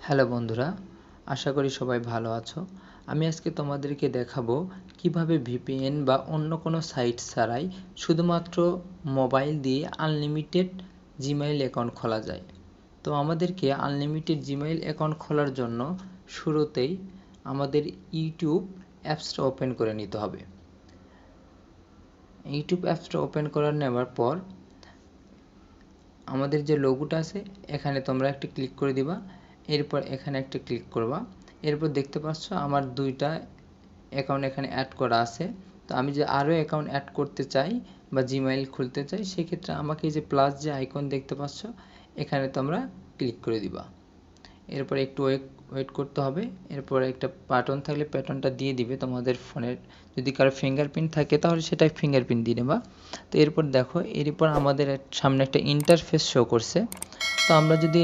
Hello বন্ধুরা, আশা করি সবাই ভালো আছো। আমি আজকে তোমাদেরকে দেখাবো কিভাবে ভিপিএন বা অন্য কোনো সাইট ছাড়াই শুধুমাত্র মোবাইল দিয়ে আনলিমিটেড জিমেইল অ্যাকাউন্ট খোলা যায়। তো আমাদেরকে আনলিমিটেড জিমেইল অ্যাকাউন্ট খোলার জন্য শুরুতেই আমাদের ইউটিউব অ্যাপসটা ওপেন করে নিতে হবে। ইউটিউব অ্যাপসটা ওপেন করে নেওয়ার পর আমাদের যে লোগোটা আছে এখানে তোমরা একটা ক্লিক করে দিবা, এরপর এখানে একটা ক্লিক করবা। এরপর দেখতে পাচ্ছ আমার দুইটা অ্যাকাউন্ট এখানে অ্যাড করা আছে। তো আমি যে আরও অ্যাকাউন্ট অ্যাড করতে চাই বা জিমেইল খুলতে চাই, সেক্ষেত্রে আমাকে এই যে প্লাস যে আইকন দেখতে পাচ্ছ এখানে তোমরা ক্লিক করে দিবা। এরপর একটু ওয়েট করতে হবে। এরপর একটা বাটন থাকলে বাটনটা দিয়ে দিবে তোমাদের ফোনের। যদি কারো ফিঙ্গারপ্রিন্ট থাকে তাহলে সেটাই ফিঙ্গারপ্রিন্ট দিয়ে নেবা। তো এরপর দেখো, এরপর আমাদের সামনে একটা ইন্টারফেস শো করছে। তো আমরা যদি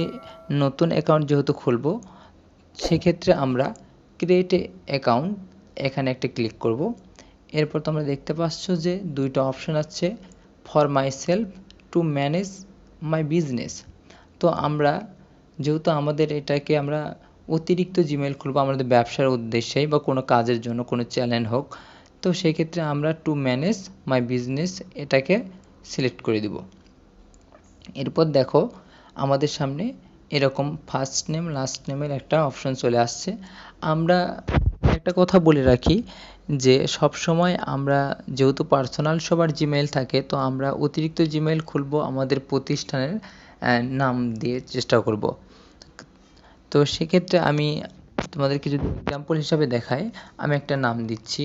নতুন অ্যাকাউন্ট যেহেতু খুলব, সেক্ষেত্রে আমরা ক্রিয়েট অ্যাকাউন্ট এখানে একটা ক্লিক করব। এরপর তোমরা দেখতে পাচ্ছ যে দুইটা অপশন আছে, for my self, to manage my business. তো আমরা যেহেতু আমাদের এটাকে আমরা অতিরিক্ত জিমেইল খুলব আমাদের ব্যবসার উদ্দেশ্যে বা কোনো কাজের জন্য, কোনো চ্যানেল হোক, তো সেক্ষেত্রে আমরা টু ম্যানেজ মাই বিজনেস এটাকে সিলেক্ট করে দেব। এরপর দেখো আমাদের সামনে এরকম ফার্স্ট নেম লাস্ট নেমের একটা অপশন চলে আসছে। আমরা একটা কথা বলে রাখি যে সব সময় আমরা যেহেতু পার্সোনাল সবার জিমেইল থাকে, তো আমরা অতিরিক্ত জিমেইল খুলব আমাদের প্রতিষ্ঠানের নাম দিয়ে চেষ্টা করব। তো সেক্ষেত্রে আমি তোমাদেরকে যদি এক্সাম্পল হিসাবে দেখাই, আমি একটা নাম দিচ্ছি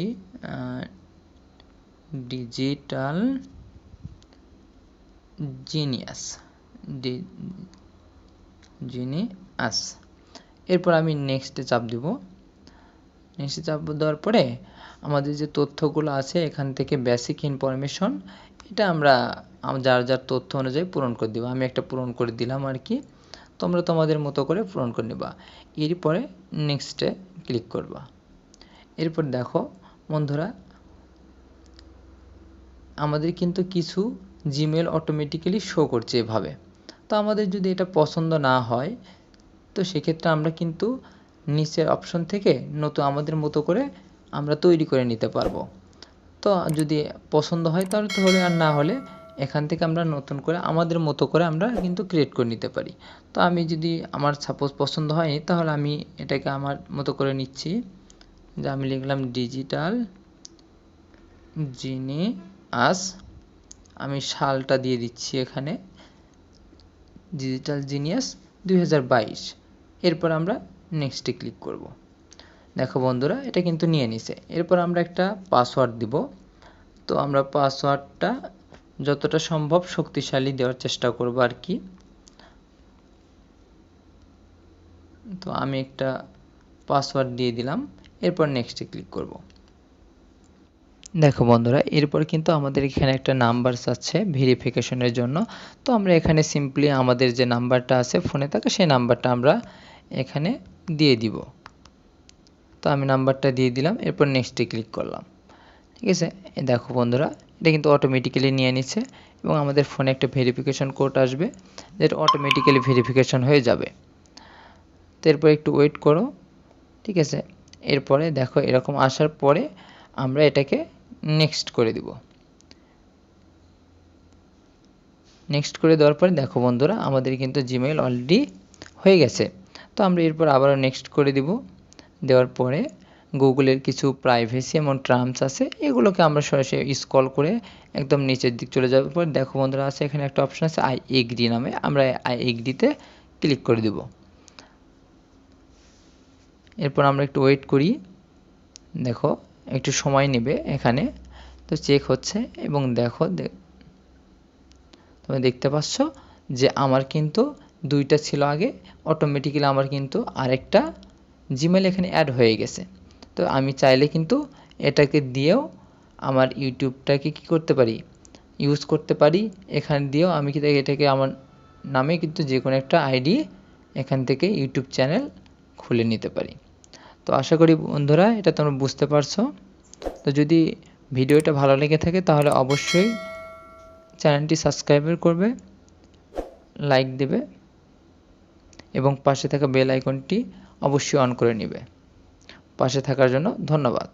ডিজিটাল জিনিয়াস। এরপর আমি নেক্সটে চাপ দিব। নেক্সটে চাপ দেওয়ার পরে আমাদের যে তথ্যগুলো আছে এখান থেকে বেসিক ইনফরমেশন, এটা আমরা যার যার তথ্য অনুযায়ী পূরণ করে দিব। আমি একটা পূরণ করে দিলাম আর কি, তোমরা তোমাদের মতো করে পূরণ করে নেবা। এরপরে নেক্সটে ক্লিক করবা। এরপর দেখো বন্ধুরা, আমাদের কিন্তু কিছু জিমেল অটোমেটিক্যালি শো করছে এভাবে। তো আমাদের যদি এটা পছন্দ না হয়, তো সেক্ষেত্রে আমরা কিন্তু নিচের অপশন থেকে নতুন আমাদের মতো করে আমরা তৈরি করে নিতে পারবো। তো যদি পছন্দ হয় তাহলে তো হলে, আর না হলে এখান থেকে আমরা নতুন করে আমাদের মতো করে আমরা কিন্তু ক্রিয়েট করে নিতে পারি। তো আমি যদি আমার সাপোজ পছন্দ হয়নি, তাহলে আমি এটাকে আমার মতো করে নিচ্ছি। যে আমি লিখলাম ডিজিটাল জিনিয়াস, আমি সালটা দিয়ে দিচ্ছি এখানে ডিজিটাল জিনিয়াস 2022। এরপর আমরা নেক্সটে ক্লিক করব। দেখো বন্ধুরা, এটা কিন্তু নিয়ে নিছে। এরপর আমরা একটা পাসওয়ার্ড দিব। তো আমরা পাসওয়ার্ডটা যতটা সম্ভব শক্তিশালী দেওয়ার চেষ্টা করব আর কি। তো আমি একটা পাসওয়ার্ড দিয়ে দিলাম। এরপর নেক্সটে ক্লিক করব। দেখো বন্ধুরা, এরপর কিন্তু আমাদের এখানে একটা নাম্বার আছে ভেরিফিকেশনের জন্য। তো আমরা এখানে সিম্পলি আমাদের যে নাম্বারটা আছে ফোনে থাকা, সেই নাম্বারটা আমরা এখানে দিয়ে দিব। তো আমি নাম্বারটা দিয়ে দিলাম, এরপর নেক্সটে ক্লিক করলাম। ঠিক আছে, দেখো বন্ধুরা, এটা কিন্তু অটোমেটিক্যালি নিয়ে নিচ্ছে এবং আমাদের ফোনে একটা ভেরিফিকেশন কোড আসবে, যেটা অটোমেটিক্যালি ভেরিফিকেশন হয়ে যাবে। তো এরপর একটু ওয়েট করো। ঠিক আছে, এরপরে দেখো এরকম আসার পরে আমরা এটাকে নেক্সট করে দিব। নেক্সট করে দেওয়ার পরে দেখো বন্ধুরা, আমাদের কিন্তু জিমেইল অলরেডি হয়ে গেছে। তো আমরা এরপর আবারও নেক্সট করে দিব। দেওয়ার পরে গুগলের কিছু প্রাইভেসি এবং টার্মস আছে, এগুলোকে আমরা সরাসরি স্ক্রল করে একদম নিচের দিক চলে যাওয়ার পর দেখো বন্ধুরা আছে এখানে একটা অপশন আছে আই এগ্রি নামে, আমরা আই এগ্রিতে ক্লিক করে দিব। এরপর আমরা একটু ওয়েট করি। দেখো একটু সময় নেবে এখানে, তো চেক হচ্ছে এবং দেখো তুমি দেখতে পাচ্ছ যে আমার কিন্তু দুইটা ছিল আগে, অটোমেটিক্যালি আমার কিন্তু আরেকটা জিমেইল এখানে অ্যাড হয়ে গেছে। তো আমি চাইলে কিন্তু এটাকে দিয়েও আমার ইউটিউবটাকে কি করতে পারি, ইউজ করতে পারি। এখান দিয়েও আমি কিন্তু এটাকে আমার নামে কিন্তু যে কোনো একটা আইডি এখান থেকে ইউটিউব চ্যানেল খুলে নিতে পারি। তো আশা করি বন্ধুরা এটা তোমরা বুঝতে পারছো। তো যদি ভিডিওটা ভালো লেগে থাকে তাহলে অবশ্যই চ্যানেলটি সাবস্ক্রাইব করবে, লাইক দেবে এবং পাশে থাকা বেল আইকনটি অবশ্যই অন করে নেবে। পাশে থাকার জন্য ধন্যবাদ।